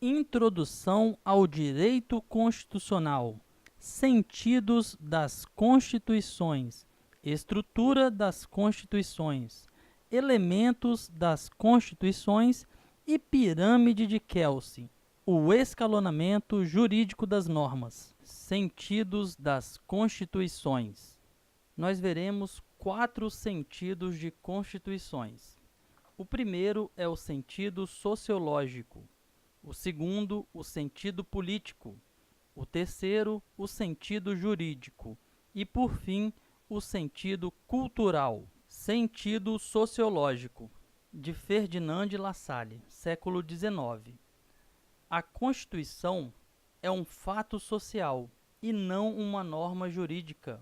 Introdução ao Direito Constitucional. Sentidos das Constituições. Estrutura das Constituições. Elementos das Constituições e pirâmide de Kelsey. O escalonamento jurídico das normas. Sentidos das Constituições. Nós veremos 4 sentidos de constituições. O primeiro é o sentido sociológico. O segundo, o sentido político. O terceiro, o sentido jurídico. E, por fim, o sentido cultural. Sentido sociológico, de Ferdinand de Lassalle, século XIX. A Constituição é um fato social e não uma norma jurídica.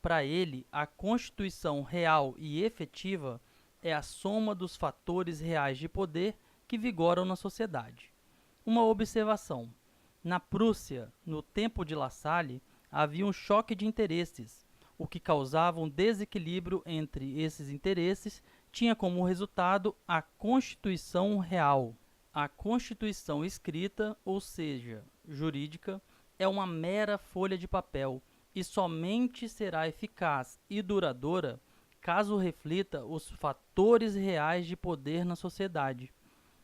Para ele, a Constituição real e efetiva é a soma dos fatores reais de poder que vigoram na sociedade. Uma observação: na Prússia, no tempo de La Salle, havia um choque de interesses, o que causava um desequilíbrio entre esses interesses tinha como resultado a Constituição real. A Constituição escrita, ou seja, jurídica, é uma mera folha de papel e somente será eficaz e duradoura caso reflita os fatores reais de poder na sociedade.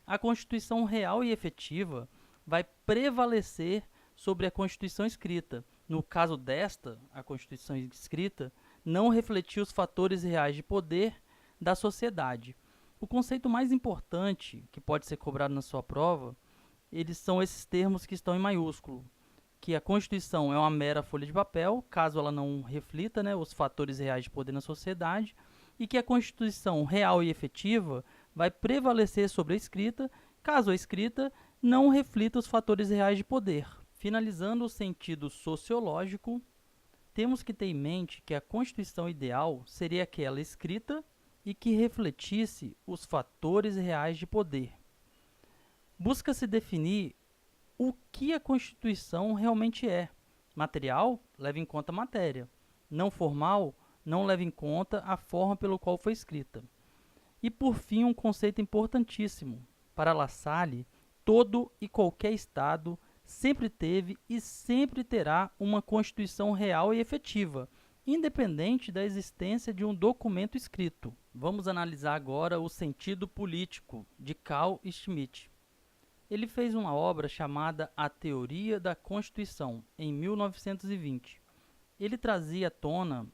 A Constituição real e efetiva vai prevalecer sobre a Constituição escrita. No caso desta, a Constituição escrita não refletiu os fatores reais de poder da sociedade. O conceito mais importante que pode ser cobrado na sua prova, eles são esses termos que estão em maiúsculo, que a Constituição é uma mera folha de papel, caso ela não reflita, os fatores reais de poder na sociedade, e que a Constituição real e efetiva vai prevalecer sobre a escrita, caso a escrita não reflita os fatores reais de poder. Finalizando o sentido sociológico, temos que ter em mente que a Constituição ideal seria aquela escrita e que refletisse os fatores reais de poder. Busca-se definir o que a Constituição realmente é. Material leva em conta a matéria. Não formal não leva em conta a forma pelo qual foi escrita. E por fim, um conceito importantíssimo. Para La Salle, todo e qualquer Estado sempre teve e sempre terá uma Constituição real e efetiva, independente da existência de um documento escrito. Vamos analisar agora o sentido político, de Carl Schmitt. Ele fez uma obra chamada A Teoria da Constituição, em 1920. Ele trazia à tona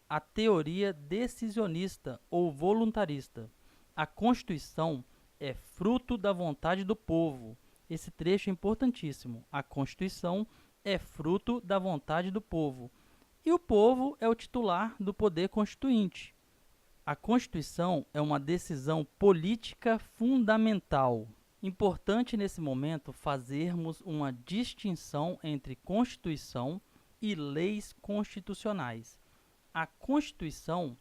a teoria decisionista ou voluntarista. A Constituição é fruto da vontade do povo. Esse trecho é importantíssimo. A Constituição é fruto da vontade do povo. E o povo é o titular do poder constituinte. A Constituição é uma decisão política fundamental. Importante nesse momento fazermos uma distinção entre Constituição e leis constitucionais. A Constituição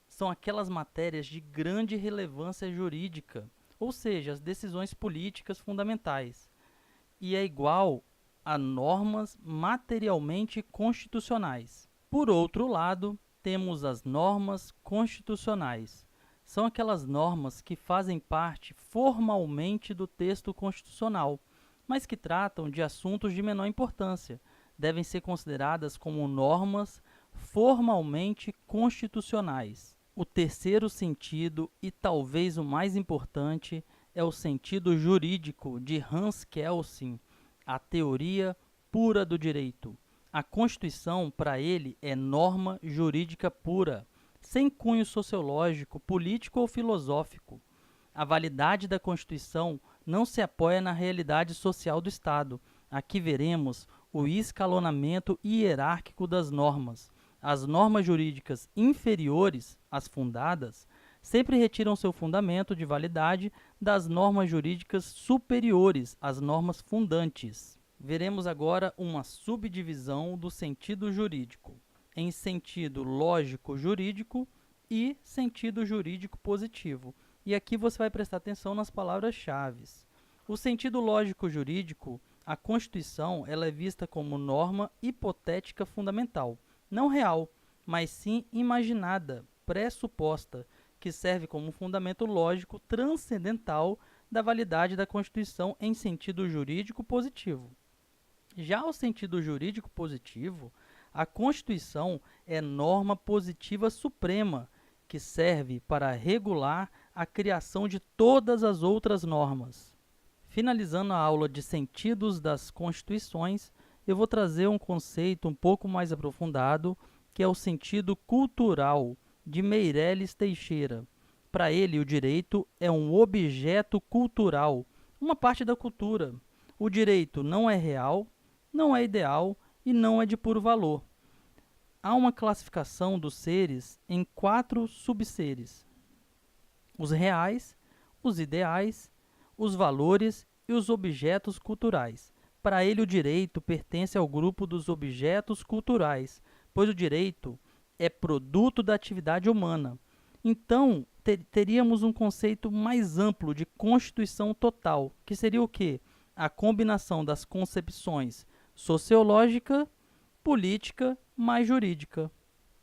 são aquelas matérias de grande relevância jurídica, ou seja, as decisões políticas fundamentais, e é igual a normas materialmente constitucionais. Por outro lado, temos as normas constitucionais. São aquelas normas que fazem parte formalmente do texto constitucional, mas que tratam de assuntos de menor importância. Devem ser consideradas como normas formalmente constitucionais. O terceiro sentido, e talvez o mais importante, é o sentido jurídico de Hans Kelsen, a teoria pura do direito. A Constituição, para ele, é norma jurídica pura, sem cunho sociológico, político ou filosófico. A validade da Constituição não se apoia na realidade social do Estado. Aqui veremos o escalonamento hierárquico das normas. As normas jurídicas inferiores às fundadas sempre retiram seu fundamento de validade das normas jurídicas superiores às normas fundantes. Veremos agora uma subdivisão do sentido jurídico em sentido lógico-jurídico e sentido jurídico positivo. E aqui você vai prestar atenção nas palavras-chave. O sentido lógico-jurídico, a Constituição, ela é vista como norma hipotética fundamental, não real, mas sim imaginada, pressuposta, que serve como fundamento lógico transcendental da validade da Constituição em sentido jurídico positivo. Já o sentido jurídico positivo, a Constituição é norma positiva suprema, que serve para regular a criação de todas as outras normas. Finalizando a aula de sentidos das Constituições, eu vou trazer um conceito um pouco mais aprofundado, que é o sentido cultural, de Meireles Teixeira. Para ele, o direito é um objeto cultural, uma parte da cultura. O direito não é real, não é ideal e não é de puro valor. Há uma classificação dos seres em 4 subseres: os reais, os ideais, os valores e os objetos culturais. Para ele, o direito pertence ao grupo dos objetos culturais, pois o direito é produto da atividade humana. Então, teríamos um conceito mais amplo de constituição total, que seria o quê? A combinação das concepções sociológica, política mais jurídica.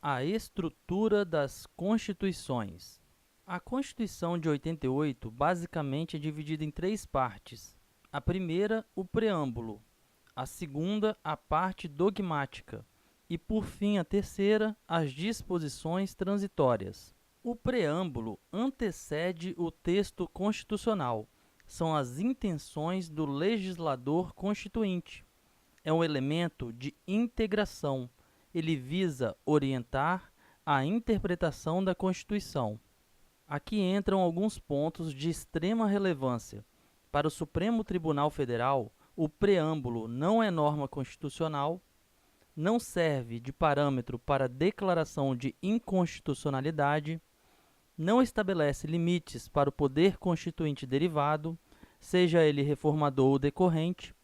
A estrutura das constituições. A Constituição de 88 basicamente é dividida em 3 partes. A primeira, o preâmbulo. A segunda, a parte dogmática. E, por fim, a terceira, as disposições transitórias. O preâmbulo antecede o texto constitucional. São as intenções do legislador constituinte. É um elemento de integração. Ele visa orientar a interpretação da Constituição. Aqui entram alguns pontos de extrema relevância. Para o Supremo Tribunal Federal, o preâmbulo não é norma constitucional, não serve de parâmetro para declaração de inconstitucionalidade, não estabelece limites para o poder constituinte derivado, seja ele reformador ou decorrente,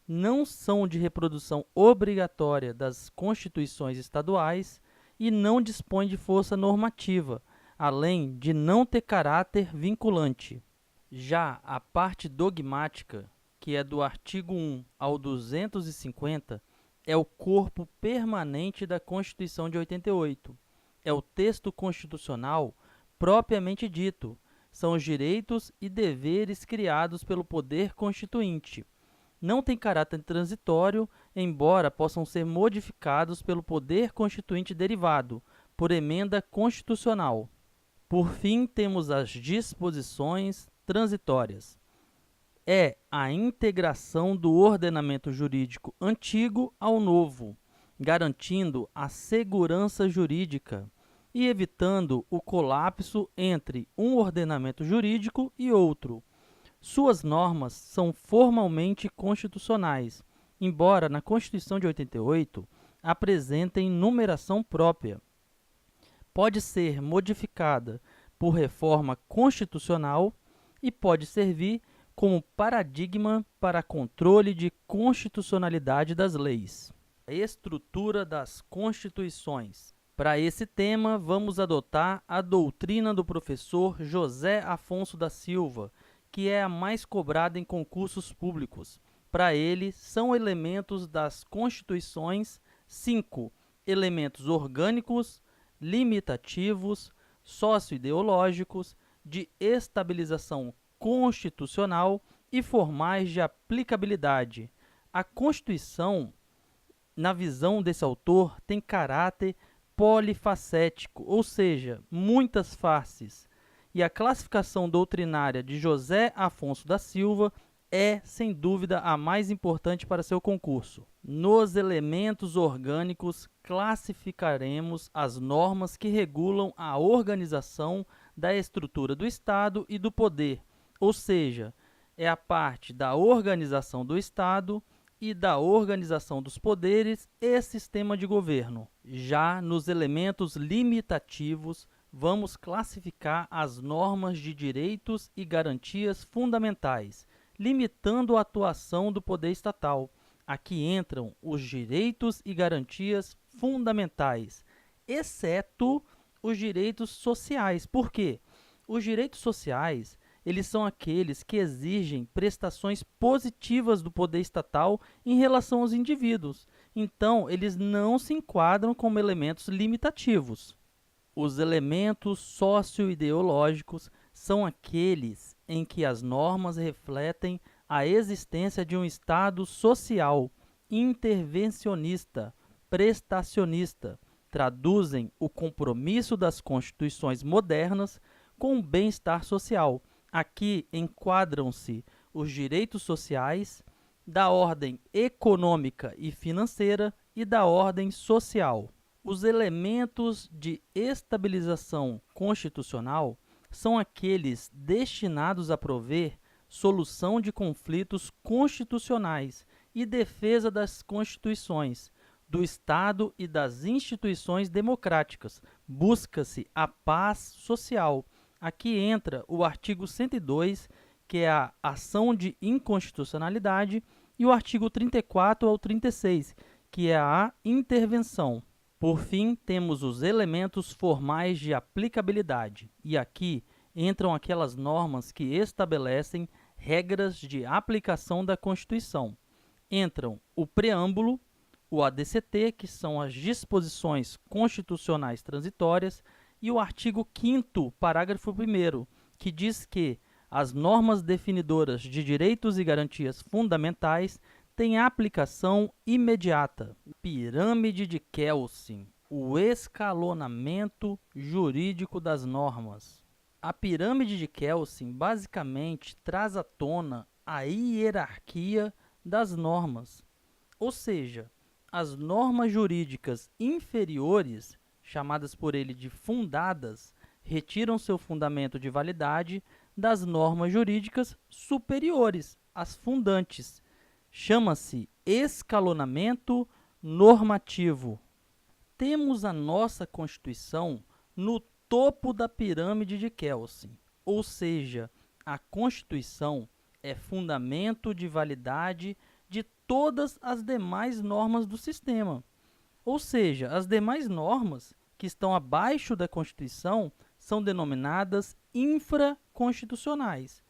não são de reprodução obrigatória das constituições estaduais e não dispõe de força normativa, além de não ter caráter vinculante. Já a parte dogmática, que é do artigo 1 ao 250, é o corpo permanente da Constituição de 88. É o texto constitucional propriamente dito. São os direitos e deveres criados pelo poder constituinte. Não tem caráter transitório, embora possam ser modificados pelo poder constituinte derivado, por emenda constitucional. Por fim, temos as disposições transitórias. É a integração do ordenamento jurídico antigo ao novo, garantindo a segurança jurídica e evitando o colapso entre um ordenamento jurídico e outro. Suas normas são formalmente constitucionais, embora na Constituição de 88 apresentem numeração própria. Pode ser modificada por reforma constitucional e pode servir como paradigma para controle de constitucionalidade das leis. A estrutura das constituições. Para esse tema, vamos adotar a doutrina do professor José Afonso da Silva, que é a mais cobrada em concursos públicos. Para ele, são elementos das constituições 5 elementos orgânicos, limitativos, socioideológicos, de estabilização constitucional e formais de aplicabilidade. A Constituição, na visão desse autor, tem caráter polifacético, ou seja, muitas faces. E a classificação doutrinária de José Afonso da Silva é, sem dúvida, a mais importante para seu concurso. Nos elementos orgânicos, classificaremos as normas que regulam a organização da estrutura do Estado e do poder, ou seja, é a parte da organização do Estado e da organização dos poderes e sistema de governo. Já nos elementos limitativos, vamos classificar as normas de direitos e garantias fundamentais, limitando a atuação do poder estatal. Aqui entram os direitos e garantias fundamentais, exceto os direitos sociais. Por quê? Os direitos sociais, eles são aqueles que exigem prestações positivas do poder estatal em relação aos indivíduos. Então, eles não se enquadram como elementos limitativos. Os elementos socioideológicos são aqueles em que as normas refletem a existência de um Estado social, intervencionista, prestacionista, traduzem o compromisso das constituições modernas com o bem-estar social. Aqui enquadram-se os direitos sociais, da ordem econômica e financeira e da ordem social. Os elementos de estabilização constitucional são aqueles destinados a prover solução de conflitos constitucionais e defesa das constituições, do Estado e das instituições democráticas. Busca-se a paz social. Aqui entra o artigo 102, que é a ação de inconstitucionalidade, e o artigo 34 ao 36, que é a intervenção. Por fim, temos os elementos formais de aplicabilidade, e aqui entram aquelas normas que estabelecem regras de aplicação da Constituição. Entram o preâmbulo, o ADCT, que são as disposições constitucionais transitórias, e o artigo 5º, parágrafo 1º, que diz que as normas definidoras de direitos e garantias fundamentais têm aplicação imediata. Pirâmide de Kelsen, o escalonamento jurídico das normas. A pirâmide de Kelsen basicamente traz à tona a hierarquia das normas, ou seja, as normas jurídicas inferiores, chamadas por ele de fundadas, retiram seu fundamento de validade das normas jurídicas superiores, as fundantes. Chama-se escalonamento normativo. Temos a nossa Constituição no topo da pirâmide de Kelsen, ou seja, a Constituição é fundamento de validade de todas as demais normas do sistema. Ou seja, as demais normas que estão abaixo da Constituição são denominadas infraconstitucionais,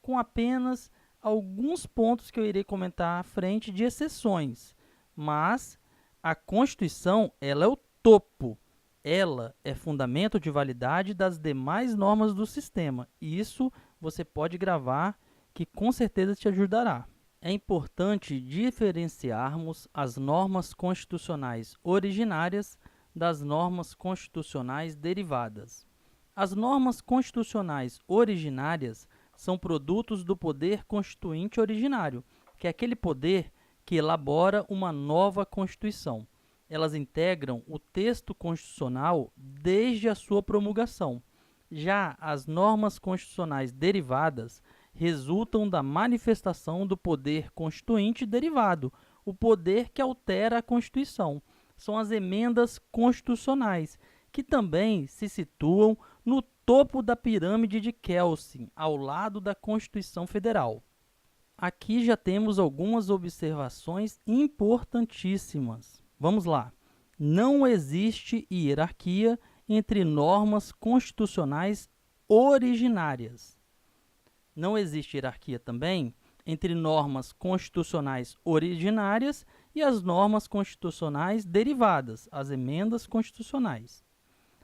com apenas alguns pontos que eu irei comentar à frente de exceções. Mas a Constituição, ela é o topo. Ela é fundamento de validade das demais normas do sistema. E isso você pode gravar, que com certeza te ajudará. É importante diferenciarmos as normas constitucionais originárias das normas constitucionais derivadas. As normas constitucionais originárias são produtos do poder constituinte originário, que é aquele poder que elabora uma nova Constituição. Elas integram o texto constitucional desde a sua promulgação. Já as normas constitucionais derivadas resultam da manifestação do poder constituinte derivado, o poder que altera a Constituição. São as emendas constitucionais, que também se situam no topo da pirâmide de Kelsen, ao lado da Constituição Federal. Aqui já temos algumas observações importantíssimas. Vamos lá. Não existe hierarquia entre normas constitucionais originárias. Não existe hierarquia também entre normas constitucionais originárias e as normas constitucionais derivadas, as emendas constitucionais.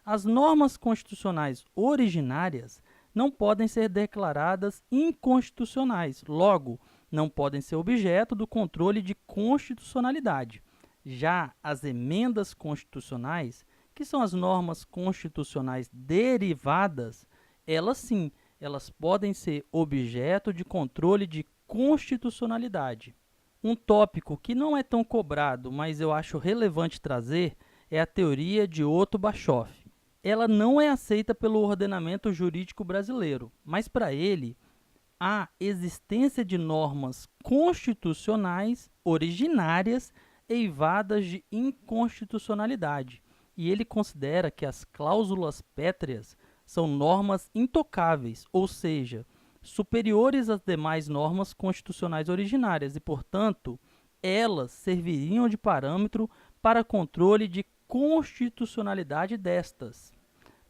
As normas constitucionais originárias não podem ser declaradas inconstitucionais, logo, não podem ser objeto do controle de constitucionalidade. Já as emendas constitucionais, que são as normas constitucionais derivadas, elas sim, elas podem ser objeto de controle de constitucionalidade. Um tópico que não é tão cobrado, mas eu acho relevante trazer, é a teoria de Otto Bischoff. Ela não é aceita pelo ordenamento jurídico brasileiro, mas para ele, a existência de normas constitucionais originárias eivadas de inconstitucionalidade. E ele considera que as cláusulas pétreas são normas intocáveis, ou seja, superiores às demais normas constitucionais originárias e, portanto, elas serviriam de parâmetro para controle de constitucionalidade destas.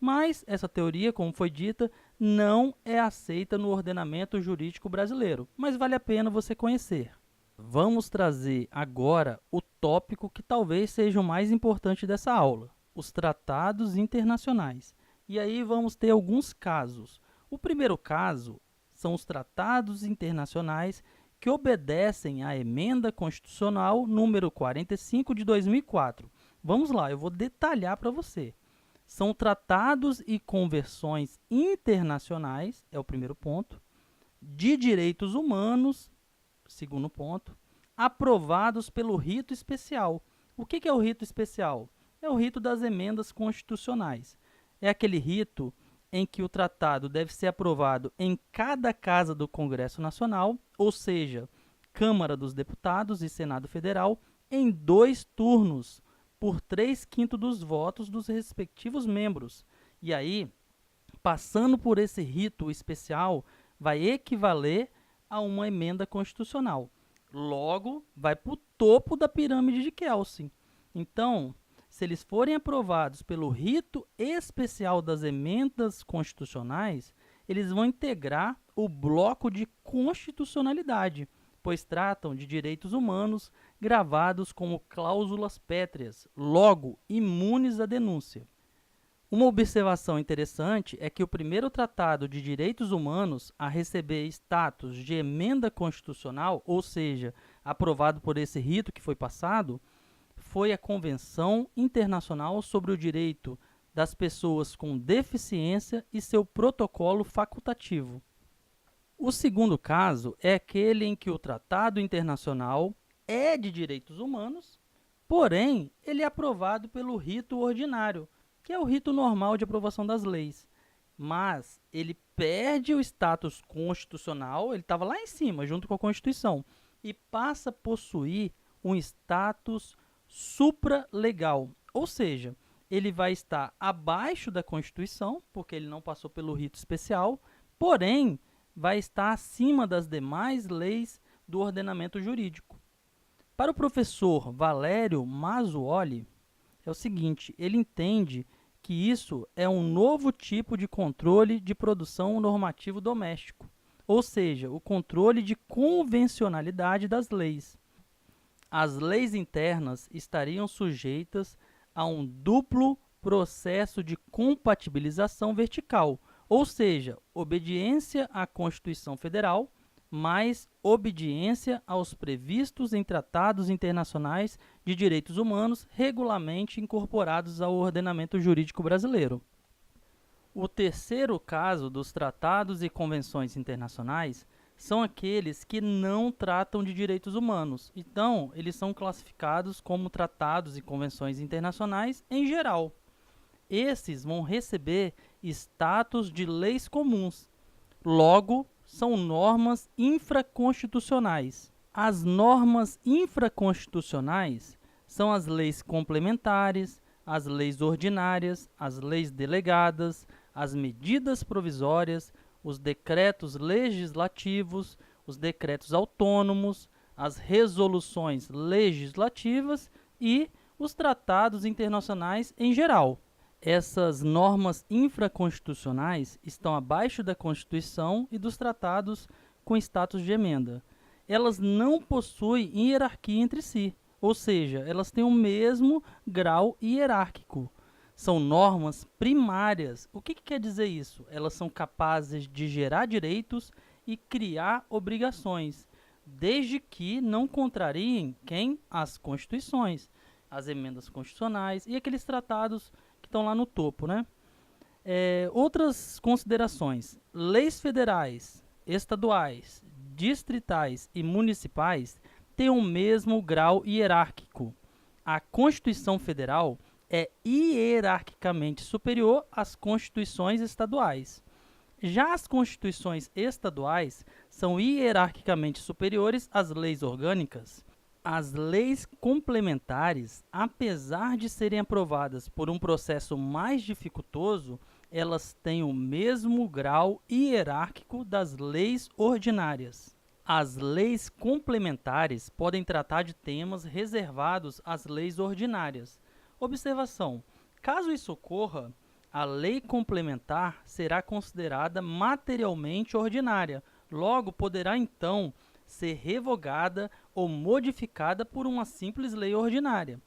Mas essa teoria, como foi dita, não é aceita no ordenamento jurídico brasileiro, mas vale a pena você conhecer. Vamos trazer agora o tópico que talvez seja o mais importante dessa aula, os tratados internacionais. E aí vamos ter alguns casos. O primeiro caso são os tratados internacionais que obedecem à Emenda Constitucional número 45 de 2004. Vamos lá, eu vou detalhar para você. São tratados e convenções internacionais, é o primeiro ponto, de direitos humanos, segundo ponto, aprovados pelo rito especial. O que é o rito especial? É o rito das emendas constitucionais. É aquele rito em que o tratado deve ser aprovado em cada casa do Congresso Nacional, ou seja, Câmara dos Deputados e Senado Federal, em 2 turnos, por 3/5 dos votos dos respectivos membros. E aí, passando por esse rito especial, vai equivaler a uma emenda constitucional. Logo, vai para o topo da pirâmide de Kelsen. Então, se eles forem aprovados pelo rito especial das emendas constitucionais, eles vão integrar o bloco de constitucionalidade, pois tratam de direitos humanos gravados como cláusulas pétreas, logo imunes à denúncia. Uma observação interessante é que o primeiro tratado de direitos humanos a receber status de emenda constitucional, ou seja, aprovado por esse rito que foi passado, foi a Convenção Internacional sobre o Direito das Pessoas com Deficiência e seu protocolo facultativo. O segundo caso é aquele em que o Tratado Internacional é de direitos humanos, porém, ele é aprovado pelo rito ordinário, que é o rito normal de aprovação das leis. Mas ele perde o status constitucional, ele estava lá em cima, junto com a Constituição, e passa a possuir um status supralegal, ou seja, ele vai estar abaixo da Constituição, porque ele não passou pelo rito especial, porém, vai estar acima das demais leis do ordenamento jurídico. Para o professor Valério Mazzuoli, é o seguinte, ele entende que isso é um novo tipo de controle de produção normativo doméstico, ou seja, o controle de convencionalidade das leis. As leis internas estariam sujeitas a um duplo processo de compatibilização vertical, ou seja, obediência à Constituição Federal, mais obediência aos previstos em tratados internacionais de direitos humanos regularmente incorporados ao ordenamento jurídico brasileiro. O terceiro caso dos tratados e convenções internacionais são aqueles que não tratam de direitos humanos. Então, eles são classificados como tratados e convenções internacionais em geral. Esses vão receber status de leis comuns. Logo, são normas infraconstitucionais. As normas infraconstitucionais são as leis complementares, as leis ordinárias, as leis delegadas, as medidas provisórias, os decretos legislativos, os decretos autônomos, as resoluções legislativas e os tratados internacionais em geral. Essas normas infraconstitucionais estão abaixo da Constituição e dos tratados com status de emenda. Elas não possuem hierarquia entre si, ou seja, elas têm o mesmo grau hierárquico. São normas primárias. O que quer dizer isso? Elas são capazes de gerar direitos e criar obrigações, desde que não contrariem quem? As constituições, as emendas constitucionais e aqueles tratados que estão lá no topo, né? Outras considerações. Leis federais, estaduais, distritais e municipais têm o mesmo grau hierárquico. A Constituição Federal é hierarquicamente superior às constituições estaduais. Já as constituições estaduais são hierarquicamente superiores às leis orgânicas. As leis complementares, apesar de serem aprovadas por um processo mais dificultoso, elas têm o mesmo grau hierárquico das leis ordinárias. As leis complementares podem tratar de temas reservados às leis ordinárias. Observação: caso isso ocorra, a lei complementar será considerada materialmente ordinária, logo poderá então ser revogada ou modificada por uma simples lei ordinária.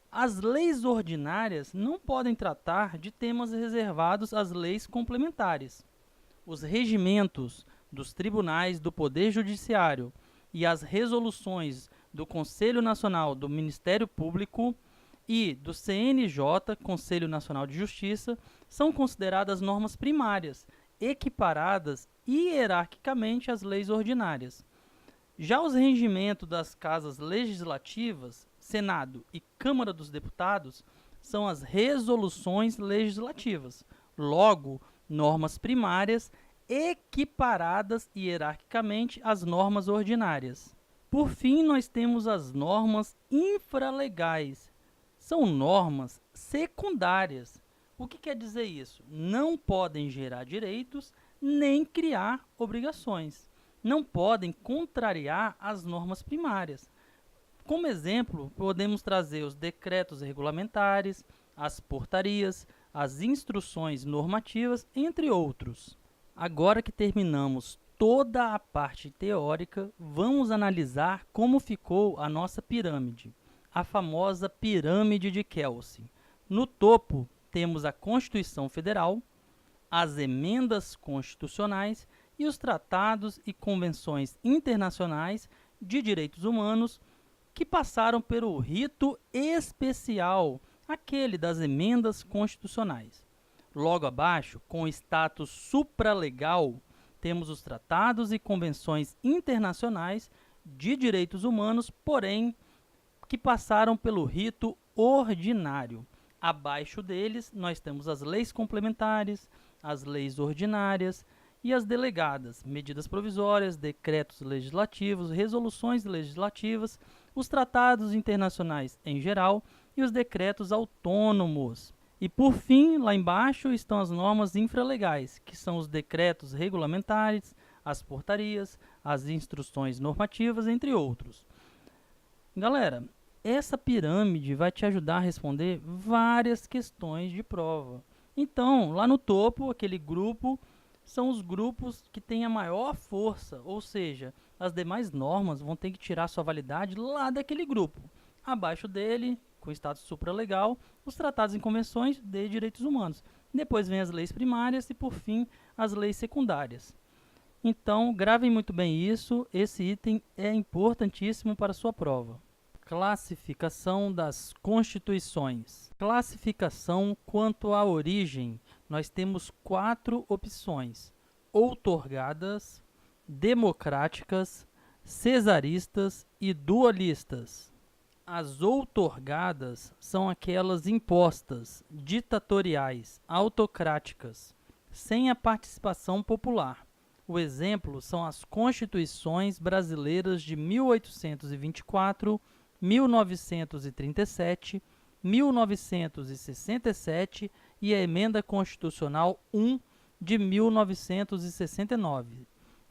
As leis ordinárias não podem tratar de temas reservados às leis complementares. Os regimentos dos tribunais do Poder Judiciário e as resoluções do Conselho Nacional do Ministério Público e do CNJ, Conselho Nacional de Justiça, são consideradas normas primárias, equiparadas hierarquicamente às leis ordinárias. Já os regimentos das casas legislativas, Senado e Câmara dos Deputados, são as resoluções legislativas, logo, normas primárias equiparadas hierarquicamente às normas ordinárias. Por fim, nós temos as normas infralegais. São normas secundárias. O que quer dizer isso? Não podem gerar direitos nem criar obrigações. Não podem contrariar as normas primárias. Como exemplo, podemos trazer os decretos regulamentares, as portarias, as instruções normativas, entre outros. Agora que terminamos toda a parte teórica, vamos analisar como ficou a nossa pirâmide, a famosa pirâmide de Kelsey. No topo, temos a Constituição Federal, as emendas constitucionais e os tratados e convenções internacionais de direitos humanos que passaram pelo rito especial, aquele das emendas constitucionais. Logo abaixo, com status supralegal, temos os tratados e convenções internacionais de direitos humanos, porém, que passaram pelo rito ordinário. Abaixo deles, nós temos as leis complementares, as leis ordinárias e as delegadas, medidas provisórias, decretos legislativos, resoluções legislativas, os tratados internacionais em geral e os decretos autônomos. E por fim, lá embaixo estão as normas infralegais, que são os decretos regulamentares, as portarias, as instruções normativas, entre outros. Galera, essa pirâmide vai te ajudar a responder várias questões de prova. Então, lá no topo, aquele grupo são os grupos que têm a maior força, ou seja, as demais normas vão ter que tirar sua validade lá daquele grupo. Abaixo dele, com status supralegal, os tratados e convenções de direitos humanos. Depois vem as leis primárias e, por fim, as leis secundárias. Então, gravem muito bem isso, esse item é importantíssimo para a sua prova. Classificação das constituições. Classificação quanto à origem. Nós temos 4 opções: outorgadas, democráticas, cesaristas e dualistas. As outorgadas são aquelas impostas, ditatoriais, autocráticas, sem a participação popular. O exemplo são as constituições brasileiras de 1824, 1937, 1967 e a Emenda Constitucional 1 de 1969.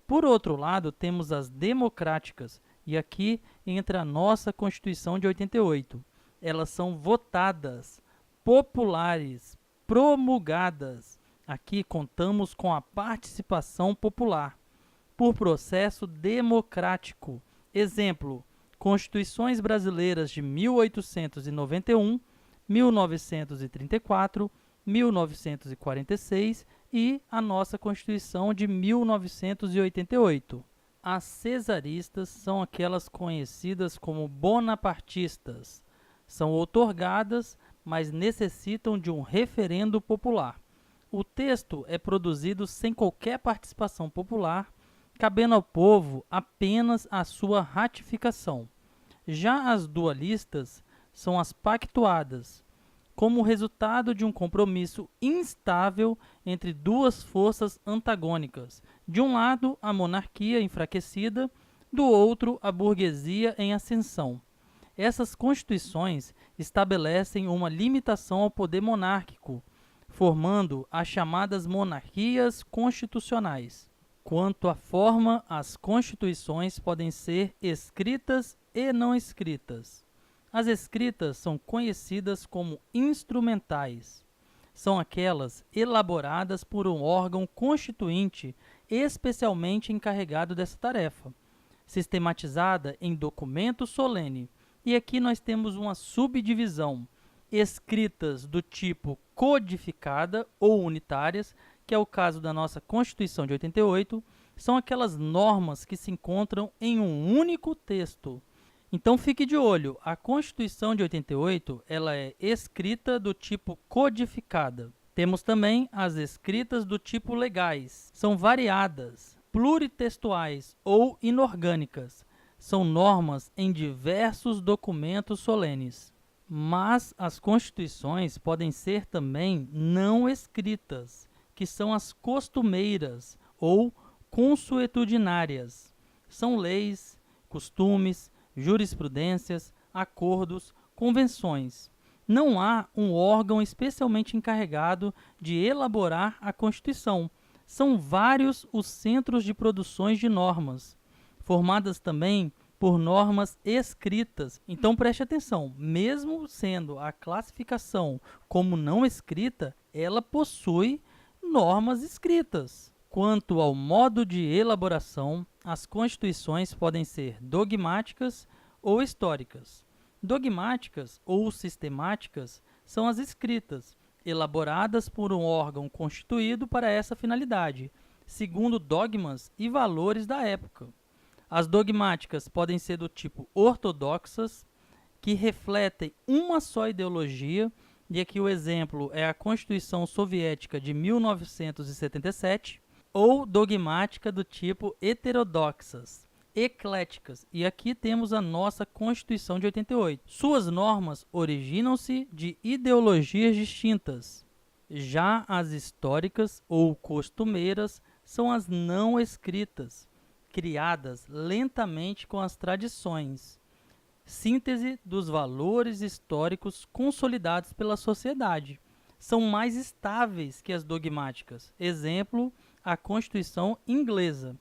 Por outro lado, temos as democráticas, e aqui entra a nossa Constituição de 88. Elas são votadas, populares, promulgadas. Aqui contamos com a participação popular, por processo democrático. Exemplo: Constituições brasileiras de 1891, 1934, 1946 e a nossa Constituição de 1988. As cesaristas são aquelas conhecidas como bonapartistas. São outorgadas, mas necessitam de um referendo popular. O texto é produzido sem qualquer participação popular, cabendo ao povo apenas a sua ratificação. Já as dualistas são as pactuadas, como resultado de um compromisso instável entre duas forças antagônicas. De um lado, a monarquia enfraquecida, do outro, a burguesia em ascensão. Essas constituições estabelecem uma limitação ao poder monárquico, formando as chamadas monarquias constitucionais. Quanto à forma, as constituições podem ser escritas e não escritas. As escritas são conhecidas como instrumentais. São aquelas elaboradas por um órgão constituinte especialmente encarregado dessa tarefa, sistematizada em documento solene. E aqui nós temos uma subdivisão: escritas do tipo codificada ou unitárias, que é o caso da nossa Constituição de 88, são aquelas normas que se encontram em um único texto. Então fique de olho, a Constituição de 88 ela é escrita do tipo codificada. Temos também as escritas do tipo legais. São variadas, pluritextuais ou inorgânicas. São normas em diversos documentos solenes. Mas as constituições podem ser também não escritas, que são as costumeiras ou consuetudinárias. São leis, costumes, jurisprudências, acordos, convenções. Não há um órgão especialmente encarregado de elaborar a Constituição. São vários os centros de produções de normas, formadas também por normas escritas. Então preste atenção, mesmo sendo a classificação como não escrita, ela possui normas escritas. Quanto ao modo de elaboração, as constituições podem ser dogmáticas ou históricas. Dogmáticas ou sistemáticas são as escritas, elaboradas por um órgão constituído para essa finalidade, segundo dogmas e valores da época. As dogmáticas podem ser do tipo ortodoxas, que refletem uma só ideologia, e aqui o exemplo é a Constituição Soviética de 1977, ou dogmática do tipo heterodoxas, ecléticas, e aqui temos a nossa Constituição de 88. Suas normas originam-se de ideologias distintas. Já as históricas ou costumeiras são as não escritas, criadas lentamente com as tradições, síntese dos valores históricos consolidados pela sociedade. São mais estáveis que as dogmáticas. Exemplo, a Constituição inglesa.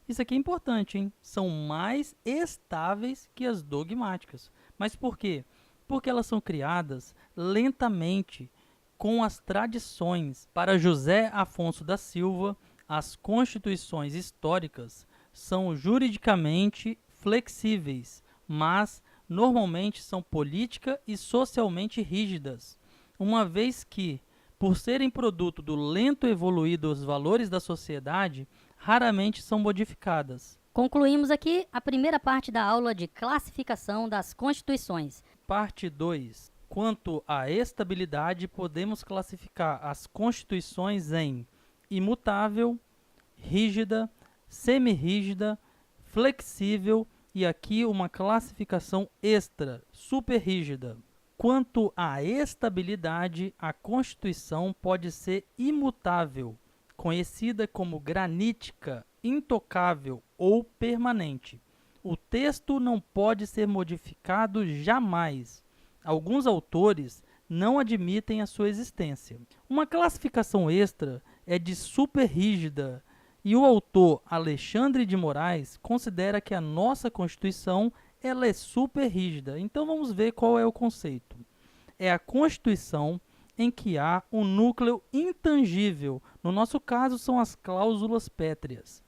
Isso aqui é importante, hein? São mais estáveis que as dogmáticas. Mas por quê? Porque elas são criadas lentamente com as tradições. Para José Afonso da Silva, as constituições históricas são juridicamente flexíveis, mas normalmente são política e socialmente rígidas, uma vez que, por serem produto do lento evoluir dos valores da sociedade, raramente são modificadas. Concluímos aqui a primeira parte da aula de classificação das constituições. Parte 2. Quanto à estabilidade, podemos classificar as constituições em imutável, rígida, semirrígida, flexível e aqui uma classificação extra, superrígida. Quanto à estabilidade, a Constituição pode ser imutável, conhecida como granítica, intocável ou permanente. O texto não pode ser modificado jamais. Alguns autores não admitem a sua existência. Uma classificação extra é de superrígida, e o autor Alexandre de Moraes considera que a nossa Constituição ela é superrígida. Então vamos ver qual é o conceito. É a Constituição em que há um núcleo intangível. No nosso caso, são as cláusulas pétreas.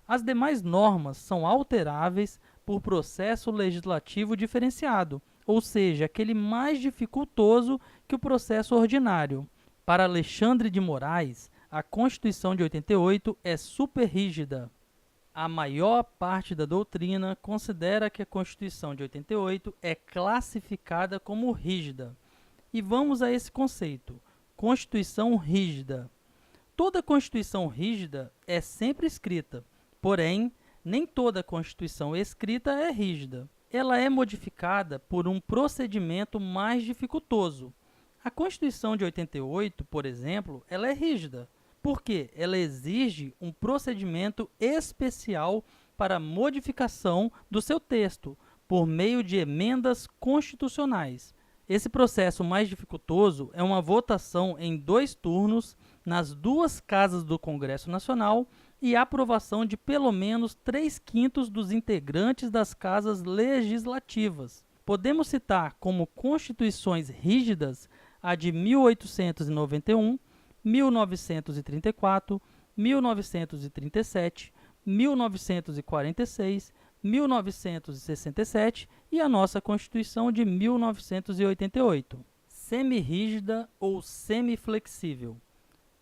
As demais normas são alteráveis por processo legislativo diferenciado, ou seja, aquele mais dificultoso que o processo ordinário. Para Alexandre de Moraes, a Constituição de 88 é superrígida. A maior parte da doutrina considera que a Constituição de 88 é classificada como rígida. E vamos a esse conceito, Constituição rígida. Toda Constituição rígida é sempre escrita, porém, nem toda Constituição escrita é rígida. Ela é modificada por um procedimento mais dificultoso. A Constituição de 88, por exemplo, ela é rígida, porque ela exige um procedimento especial para a modificação do seu texto, por meio de emendas constitucionais. Esse processo mais dificultoso é uma votação em 2 turnos nas 2 casas do Congresso Nacional e a aprovação de pelo menos 3/5 dos integrantes das casas legislativas. Podemos citar como constituições rígidas a de 1891, 1934, 1937, 1946, 1967 e a nossa Constituição de 1988. Semirrígida ou semiflexível.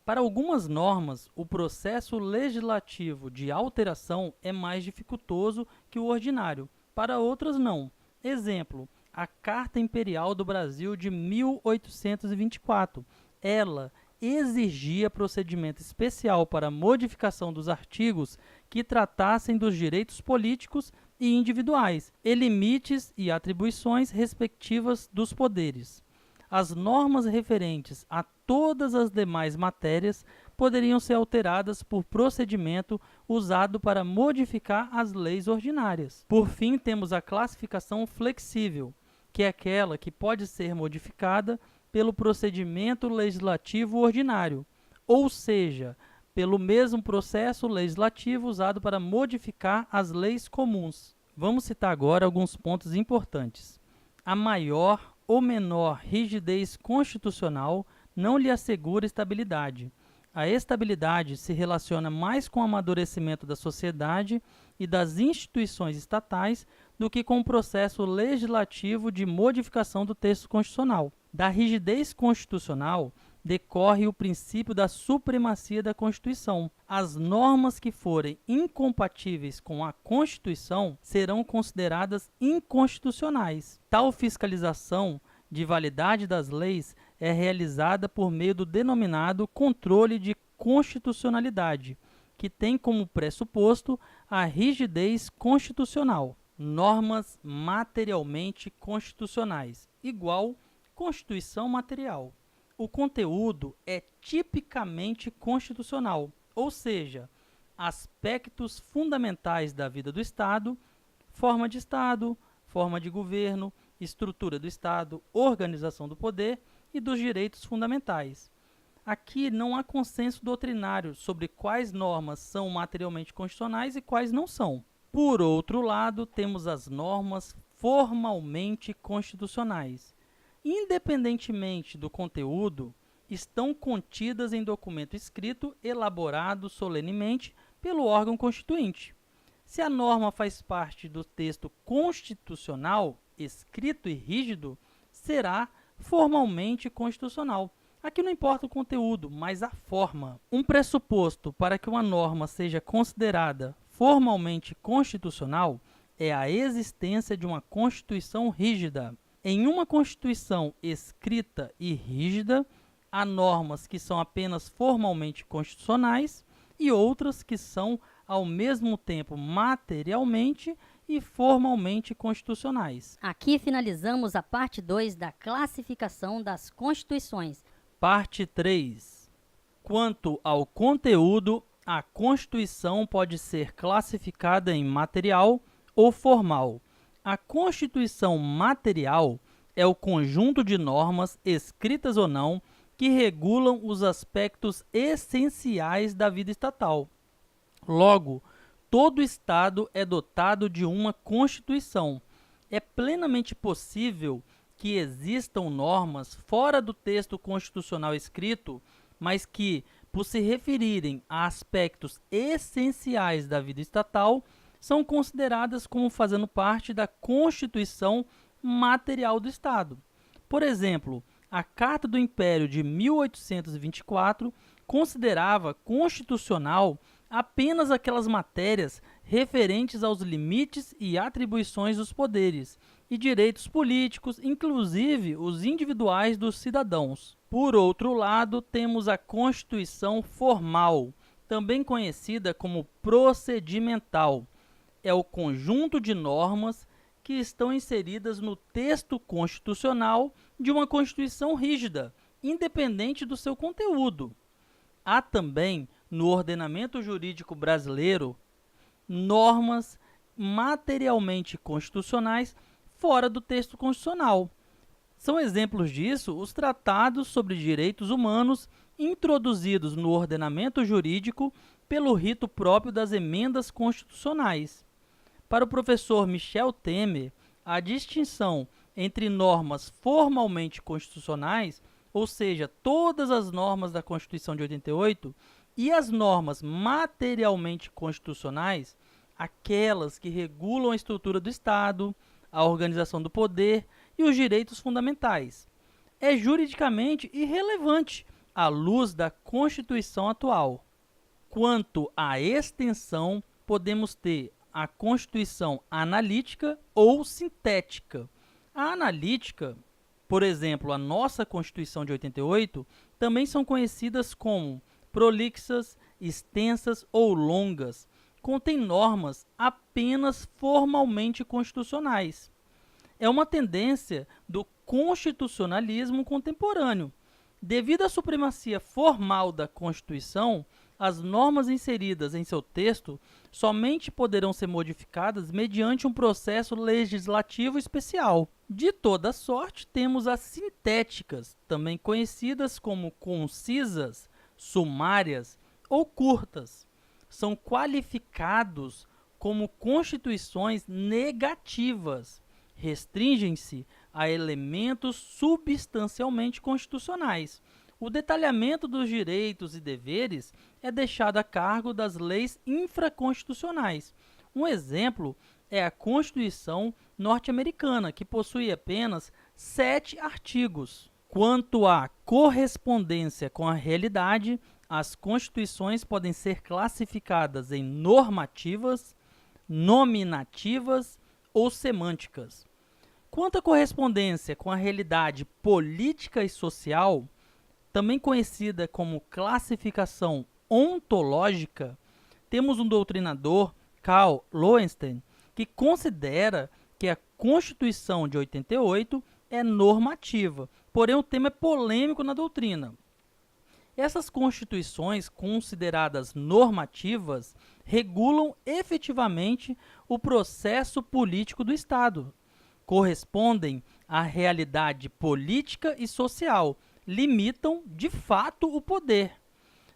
Para algumas normas, o processo legislativo de alteração é mais dificultoso que o ordinário, para outras não. Exemplo, a Carta Imperial do Brasil de 1824. Ela exigia procedimento especial para a modificação dos artigos que tratassem dos direitos políticos e individuais, e limites e atribuições respectivas dos poderes. As normas referentes a todas as demais matérias poderiam ser alteradas por procedimento usado para modificar as leis ordinárias. Por fim, temos a classificação flexível, que é aquela que pode ser modificada pelo procedimento legislativo ordinário, ou seja, pelo mesmo processo legislativo usado para modificar as leis comuns. Vamos citar agora alguns pontos importantes. A maior ou menor rigidez constitucional não lhe assegura estabilidade. A estabilidade se relaciona mais com o amadurecimento da sociedade e das instituições estatais do que com o processo legislativo de modificação do texto constitucional. Da rigidez constitucional decorre o princípio da supremacia da Constituição. As normas que forem incompatíveis com a Constituição serão consideradas inconstitucionais. Tal fiscalização de validade das leis é realizada por meio do denominado controle de constitucionalidade, que tem como pressuposto a rigidez constitucional. Normas materialmente constitucionais, igual Constituição material. O conteúdo é tipicamente constitucional, ou seja, aspectos fundamentais da vida do Estado, forma de governo, estrutura do Estado, organização do poder e dos direitos fundamentais. Aqui não há consenso doutrinário sobre quais normas são materialmente constitucionais e quais não são. Por outro lado, temos as normas formalmente constitucionais. Independentemente do conteúdo, estão contidas em documento escrito elaborado solenemente pelo órgão constituinte. Se a norma faz parte do texto constitucional, escrito e rígido, será formalmente constitucional. Aqui não importa o conteúdo, mas a forma. Um pressuposto para que uma norma seja considerada formalmente constitucional é a existência de uma Constituição rígida. Em uma Constituição escrita e rígida, há normas que são apenas formalmente constitucionais e outras que são, ao mesmo tempo, materialmente e formalmente constitucionais. Aqui finalizamos a parte 2 da classificação das Constituições. Parte 3. Quanto ao conteúdo, a Constituição pode ser classificada em material ou formal. A Constituição material é o conjunto de normas, escritas ou não, que regulam os aspectos essenciais da vida estatal. Logo, todo Estado é dotado de uma Constituição. É plenamente possível que existam normas fora do texto constitucional escrito, mas que, por se referirem a aspectos essenciais da vida estatal, são consideradas como fazendo parte da Constituição material do Estado. Por exemplo, a Carta do Império de 1824 considerava constitucional apenas aquelas matérias referentes aos limites e atribuições dos poderes e direitos políticos, inclusive os individuais dos cidadãos. Por outro lado, temos a Constituição formal, também conhecida como procedimental. É o conjunto de normas que estão inseridas no texto constitucional de uma Constituição rígida, independente do seu conteúdo. Há também, no ordenamento jurídico brasileiro, normas materialmente constitucionais fora do texto constitucional. São exemplos disso os tratados sobre direitos humanos introduzidos no ordenamento jurídico pelo rito próprio das emendas constitucionais. Para o professor Michel Temer, a distinção entre normas formalmente constitucionais, ou seja, todas as normas da Constituição de 88, e as normas materialmente constitucionais, aquelas que regulam a estrutura do Estado, a organização do poder e os direitos fundamentais. É juridicamente irrelevante à luz da Constituição atual. Quanto à extensão, podemos ter a Constituição analítica ou sintética. A analítica, por exemplo, a nossa Constituição de 88, também são conhecidas como prolixas, extensas ou longas. Contém normas apenas formalmente constitucionais. É uma tendência do constitucionalismo contemporâneo. Devido à supremacia formal da Constituição, as normas inseridas em seu texto somente poderão ser modificadas mediante um processo legislativo especial. De toda sorte, temos as sintéticas, também conhecidas como concisas, sumárias ou curtas. São qualificados como constituições negativas. Restringem-se a elementos substancialmente constitucionais. O detalhamento dos direitos e deveres é deixado a cargo das leis infraconstitucionais. Um exemplo é a Constituição norte-americana, que possui apenas 7 artigos. Quanto à correspondência com a realidade, as constituições podem ser classificadas em normativas, nominativas ou semânticas. Quanto à correspondência com a realidade política e social, também conhecida como classificação ontológica, temos um doutrinador, Karl Loewenstein, que considera que a Constituição de 88 é normativa, porém o tema é polêmico na doutrina. Essas constituições, consideradas normativas, regulam efetivamente o processo político do Estado, correspondem à realidade política e social, limitam de fato o poder.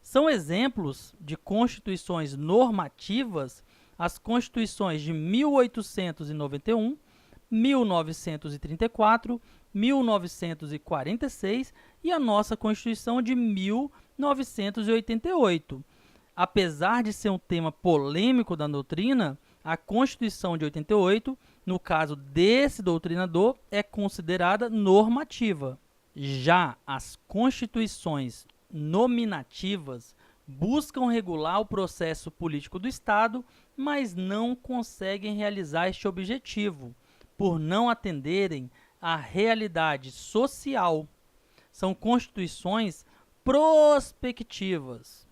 São exemplos de constituições normativas as constituições de 1891, 1934, 1946 e a nossa Constituição de 1988. Apesar de ser um tema polêmico da doutrina, a Constituição de 88, no caso desse doutrinador, é considerada normativa. Já as constituições nominativas buscam regular o processo político do Estado, mas não conseguem realizar este objetivo, por não atenderem à realidade social. São constituições prospectivas.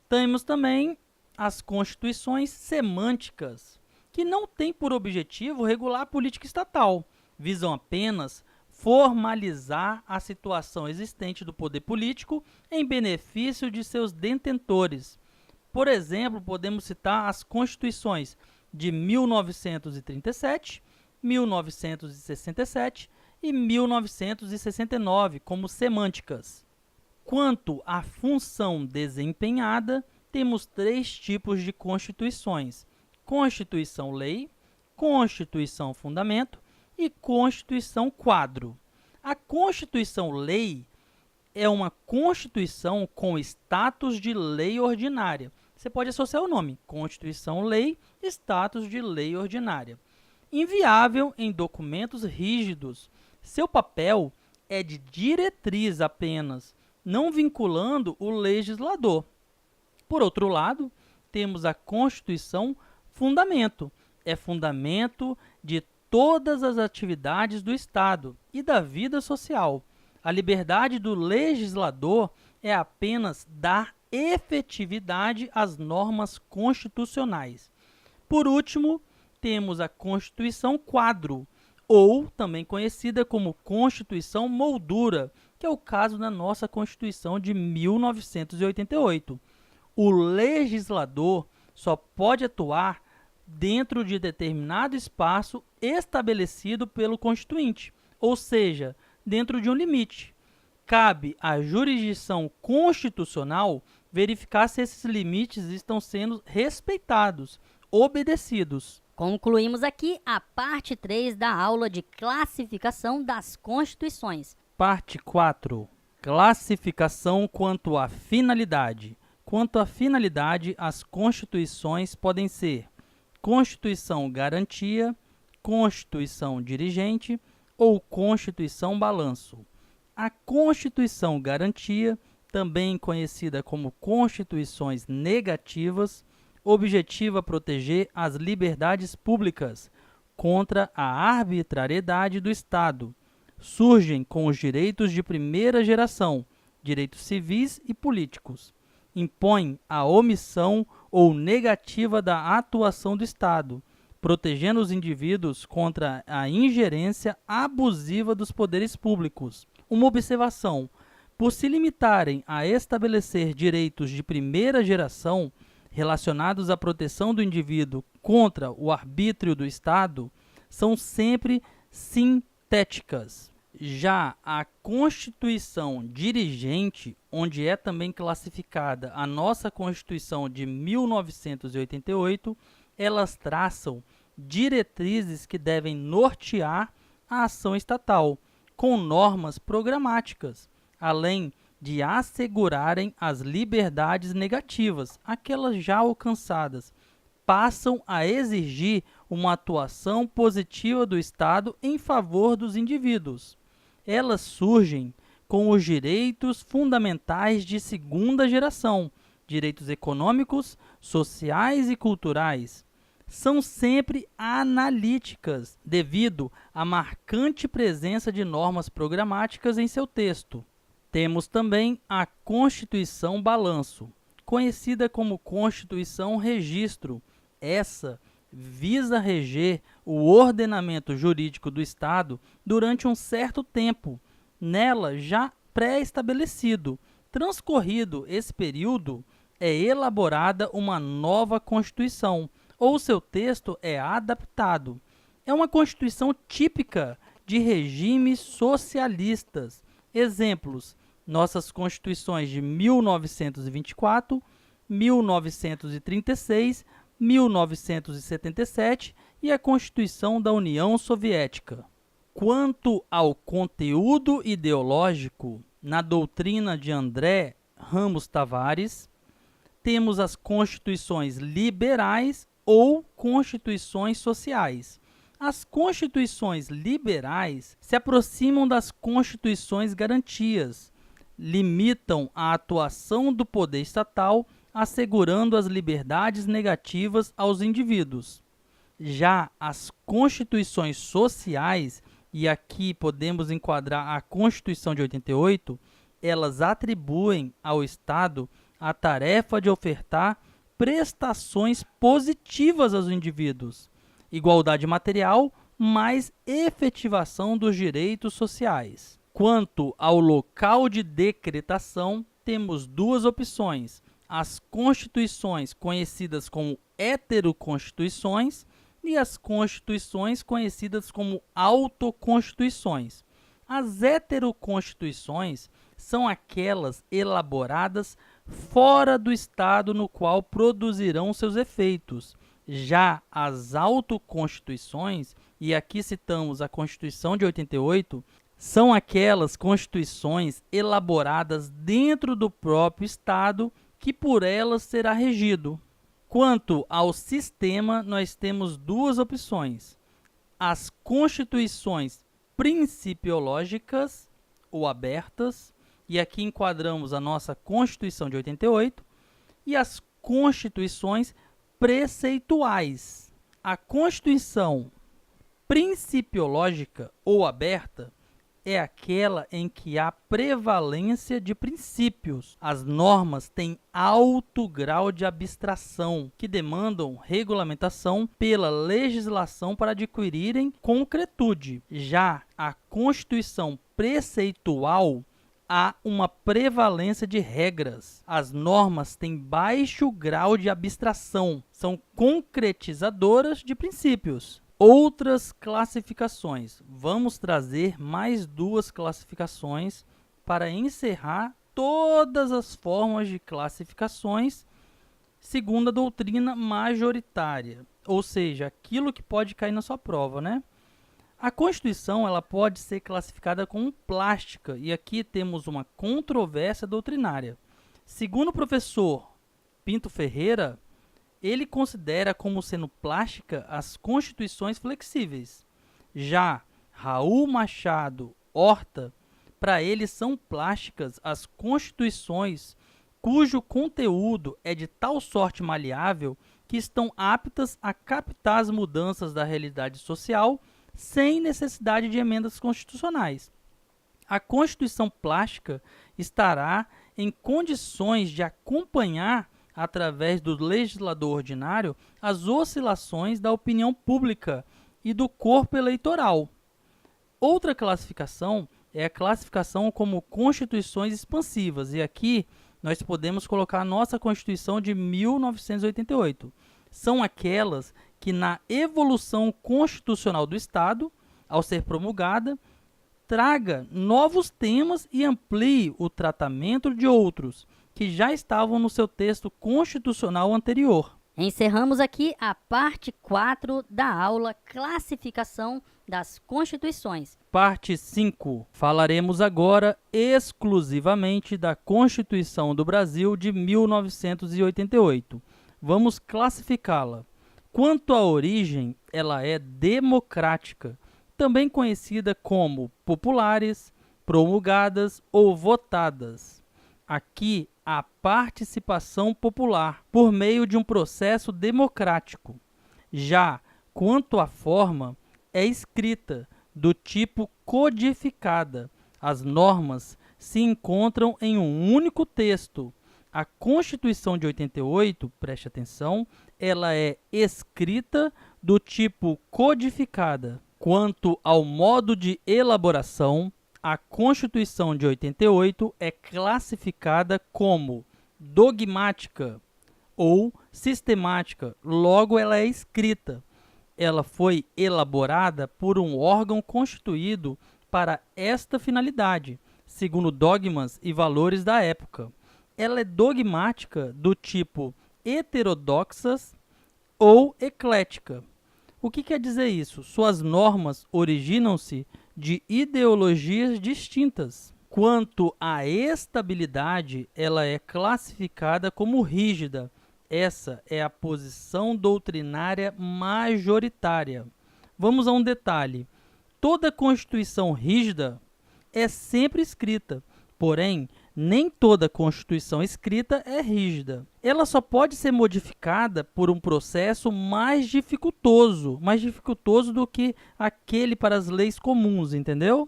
Temos também as constituições semânticas, que não têm por objetivo regular a política estatal, visam apenas formalizar a situação existente do poder político em benefício de seus detentores. Por exemplo, podemos citar as constituições de 1937, 1967 e 1969 como semânticas. Quanto à função desempenhada, temos 3 tipos de constituições: Constituição-Lei, Constituição-Fundamento e Constituição Quadro. A Constituição-Lei é uma Constituição com status de lei ordinária. Você pode associar o nome, Constituição-Lei, status de lei ordinária. Inviável em documentos rígidos. Seu papel é de diretriz apenas, não vinculando o legislador. Por outro lado, temos a Constituição Fundamento. É fundamento de todas as atividades do Estado e da vida social. A liberdade do legislador é apenas dar efetividade às normas constitucionais. Por último, temos a Constituição Quadro, ou também conhecida como Constituição Moldura, que é o caso da nossa Constituição de 1988. O legislador só pode atuar dentro de determinado espaço estabelecido pelo Constituinte, ou seja, dentro de um limite. Cabe à jurisdição constitucional verificar se esses limites estão sendo respeitados, obedecidos. Concluímos aqui a parte 3 da aula de classificação das constituições. Parte 4. Classificação quanto à finalidade. Quanto à finalidade, as constituições podem ser Constituição Garantia, Constituição Dirigente ou Constituição Balanço. A Constituição Garantia, também conhecida como Constituições Negativas, objetiva proteger as liberdades públicas contra a arbitrariedade do Estado. Surgem com os direitos de primeira geração, direitos civis e políticos. Impõem a omissão ou negativa da atuação do Estado, protegendo os indivíduos contra a ingerência abusiva dos poderes públicos. Uma observação: por se limitarem a estabelecer direitos de primeira geração relacionados à proteção do indivíduo contra o arbítrio do Estado, são sempre sintéticas. Já a Constituição Dirigente, onde é também classificada a nossa Constituição de 1988, elas traçam diretrizes que devem nortear a ação estatal, com normas programáticas, além de assegurarem as liberdades negativas, aquelas já alcançadas, passam a exigir uma atuação positiva do Estado em favor dos indivíduos. Elas surgem com os direitos fundamentais de segunda geração, direitos econômicos, sociais e culturais. São sempre analíticas, devido à marcante presença de normas programáticas em seu texto. Temos também a Constituição Balanço, conhecida como Constituição Registro. Essa visa reger o ordenamento jurídico do Estado durante um certo tempo, nela já pré-estabelecido. Transcorrido esse período, é elaborada uma nova Constituição, ou seu texto é adaptado. É uma Constituição típica de regimes socialistas. Exemplos: nossas Constituições de 1924, 1936, 1977 e a Constituição da União Soviética. Quanto ao conteúdo ideológico, na doutrina de André Ramos Tavares, temos as constituições liberais ou constituições sociais. As constituições liberais se aproximam das constituições garantias, limitam a atuação do poder estatal, assegurando as liberdades negativas aos indivíduos. Já as constituições sociais, e aqui podemos enquadrar a Constituição de 88, elas atribuem ao Estado a tarefa de ofertar prestações positivas aos indivíduos, igualdade material, mais efetivação dos direitos sociais. Quanto ao local de decretação, temos duas opções: as constituições conhecidas como heteroconstituições e as constituições conhecidas como autoconstituições. As heteroconstituições são aquelas elaboradas fora do Estado no qual produzirão seus efeitos. Já as autoconstituições, e aqui citamos a Constituição de 88, são aquelas constituições elaboradas dentro do próprio Estado que por elas será regido. Quanto ao sistema, nós temos duas opções: as constituições principiológicas ou abertas, e aqui enquadramos a nossa Constituição de 88, e as constituições preceituais. A Constituição principiológica ou aberta é aquela em que há prevalência de princípios. As normas têm alto grau de abstração, que demandam regulamentação pela legislação para adquirirem concretude. Já a Constituição preceitual, há uma prevalência de regras. As normas têm baixo grau de abstração, são concretizadoras de princípios. Outras classificações. Vamos trazer mais duas classificações para encerrar todas as formas de classificações segundo a doutrina majoritária, ou seja, aquilo que pode cair na sua prova, né? A Constituição ela pode ser classificada como plástica, e aqui temos uma controvérsia doutrinária. Segundo o professor Pinto Ferreira, ele considera como sendo plástica as constituições flexíveis. Já Raul Machado Horta Para ele, são plásticas as constituições cujo conteúdo é de tal sorte maleável que estão aptas a captar as mudanças da realidade social sem necessidade de emendas constitucionais. A Constituição plástica estará em condições de acompanhar, através do legislador ordinário, as oscilações da opinião pública e do corpo eleitoral. Outra classificação é a classificação como constituições expansivas, e aqui nós podemos colocar a nossa Constituição de 1988. São aquelas que, na evolução constitucional do Estado, ao ser promulgada, traga novos temas e amplie o tratamento de outros que já estavam no seu texto constitucional anterior. Encerramos aqui a parte 4 da aula Classificação das Constituições. Parte 5. Falaremos agora exclusivamente da Constituição do Brasil de 1988. Vamos classificá-la. Quanto à origem, ela é democrática, também conhecida como populares, promulgadas ou votadas. Aqui, a participação popular por meio de um processo democrático. Já quanto à forma, é escrita, do tipo codificada. As normas se encontram em um único texto. A Constituição de 88, preste atenção, ela é escrita do tipo codificada. Quanto ao modo de elaboração, a Constituição de 88 é classificada como dogmática ou sistemática, logo ela é escrita. Ela foi elaborada por um órgão constituído para esta finalidade, segundo dogmas e valores da época. Ela é dogmática do tipo heterodoxas ou eclética. O que quer dizer isso? Suas normas originam-se de ideologias distintas. Quanto à estabilidade, ela é classificada como rígida. Essa é a posição doutrinária majoritária. Vamos a um detalhe. Toda Constituição rígida é sempre escrita, porém, nem toda Constituição escrita é rígida. Ela só pode ser modificada por um processo mais dificultoso do que aquele para as leis comuns, entendeu?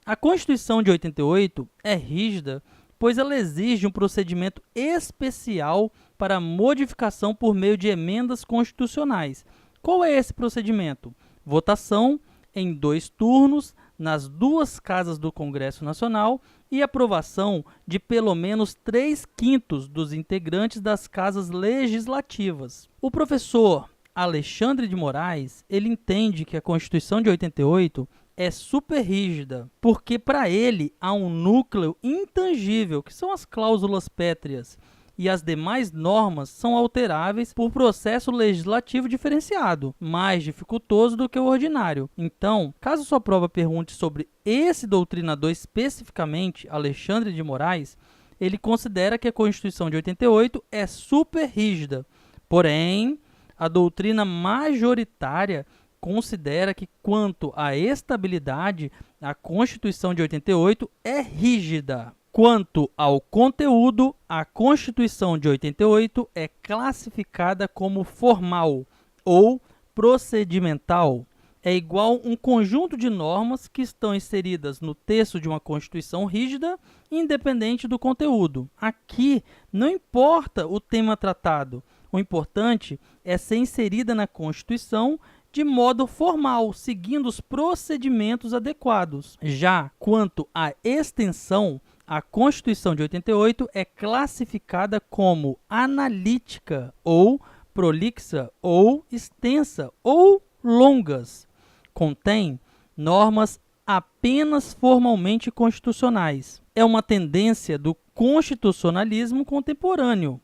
A Constituição de 88 é rígida, pois ela exige um procedimento especial para modificação por meio de emendas constitucionais. Qual é esse procedimento? Votação em 2 turnos nas 2 casas do Congresso Nacional e aprovação de pelo menos 3/5 dos integrantes das casas legislativas. O professor Alexandre de Moraes, ele entende que a Constituição de 88 é super rígida, porque para ele há um núcleo intangível, que são as cláusulas pétreas, e as demais normas são alteráveis por processo legislativo diferenciado, mais dificultoso do que o ordinário. Então, caso sua prova pergunte sobre esse doutrinador especificamente, Alexandre de Moraes, ele considera que a Constituição de 88 é super rígida. Porém, a doutrina majoritária considera que, quanto à estabilidade, a Constituição de 88 é rígida. Quanto ao conteúdo, a Constituição de 88 é classificada como formal ou procedimental. É igual um conjunto de normas que estão inseridas no texto de uma Constituição rígida, independente do conteúdo. Aqui, não importa o tema tratado, o importante é ser inserida na Constituição de modo formal, seguindo os procedimentos adequados. Já quanto à extensão, a Constituição de 88 é classificada como analítica, ou prolixa, ou extensa, ou longas. Contém normas apenas formalmente constitucionais. É uma tendência do constitucionalismo contemporâneo.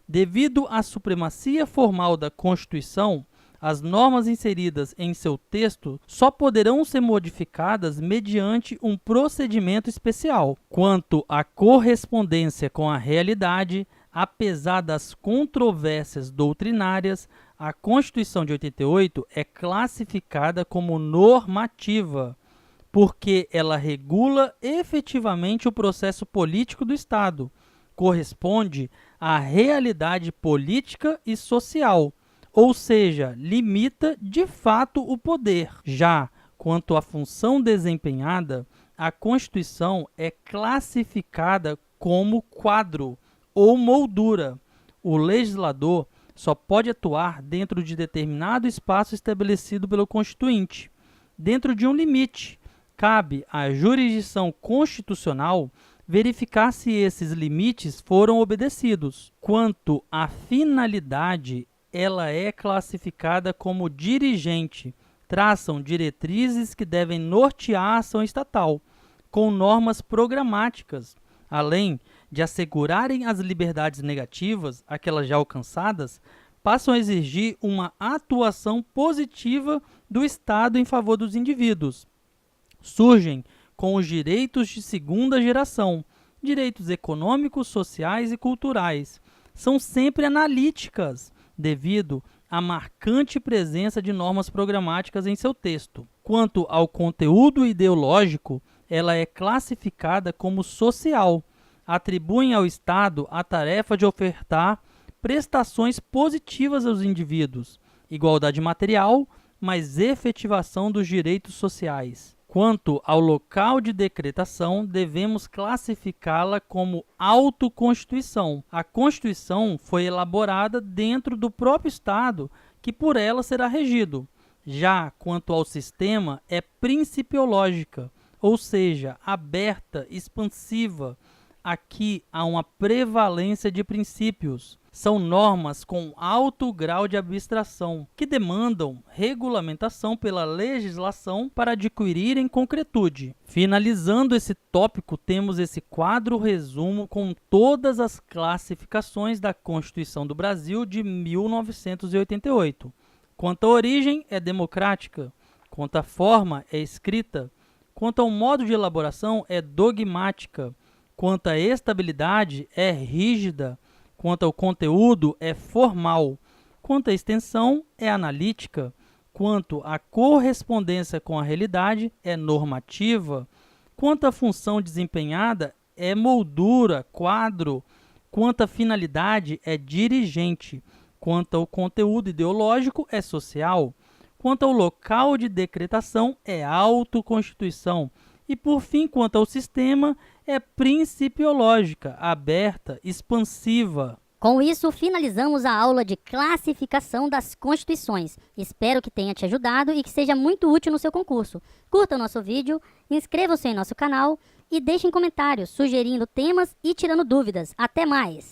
Devido à supremacia formal da Constituição, as normas inseridas em seu texto só poderão ser modificadas mediante um procedimento especial. Quanto à correspondência com a realidade, apesar das controvérsias doutrinárias, a Constituição de 88 é classificada como normativa. porque ela regula efetivamente o processo político do Estado, corresponde à realidade política e social, ou seja, limita de fato o poder. Já quanto à função desempenhada, a Constituição é classificada como quadro ou moldura. O legislador só pode atuar dentro de determinado espaço estabelecido pelo Constituinte. Dentro de um limite, cabe à jurisdição constitucional verificar se esses limites foram obedecidos. Quanto à finalidade, ela é classificada como dirigente. Traçam diretrizes que devem nortear a ação estatal, com normas programáticas, além de assegurarem as liberdades negativas, aquelas já alcançadas, passam a exigir uma atuação positiva do Estado em favor dos indivíduos. Surgem com os direitos de segunda geração, direitos econômicos, sociais e culturais. São sempre analíticas, devido à marcante presença de normas programáticas em seu texto. Quanto ao conteúdo ideológico, ela é classificada como social. Atribuem ao Estado a tarefa de ofertar prestações positivas aos indivíduos, igualdade material, mas efetivação dos direitos sociais. Quanto ao local de decretação, devemos classificá-la como autoconstituição. A Constituição foi elaborada dentro do próprio Estado, que por ela será regido. Já quanto ao sistema, é principiológica, ou seja, aberta, expansiva. Aqui há uma prevalência de princípios. São normas com alto grau de abstração, que demandam regulamentação pela legislação para adquirirem concretude. Finalizando esse tópico, temos esse quadro resumo com todas as classificações da Constituição do Brasil de 1988. Quanto à origem, é democrática. Quanto à forma, é escrita. Quanto ao modo de elaboração, é dogmática. Quanto à estabilidade, é rígida. Quanto ao conteúdo, é formal. Quanto à extensão, é analítica. Quanto à correspondência com a realidade, é normativa. Quanto à função desempenhada, é moldura, quadro. Quanto à finalidade, é dirigente. Quanto ao conteúdo ideológico, é social. Quanto ao local de decretação, é autoconstituição. E, por fim, quanto ao sistema, é principiológica, aberta, expansiva. Com isso, finalizamos a aula de classificação das constituições. Espero que tenha te ajudado e que seja muito útil no seu concurso. Curta o nosso vídeo, inscreva-se em nosso canal e deixem comentários sugerindo temas e tirando dúvidas. Até mais!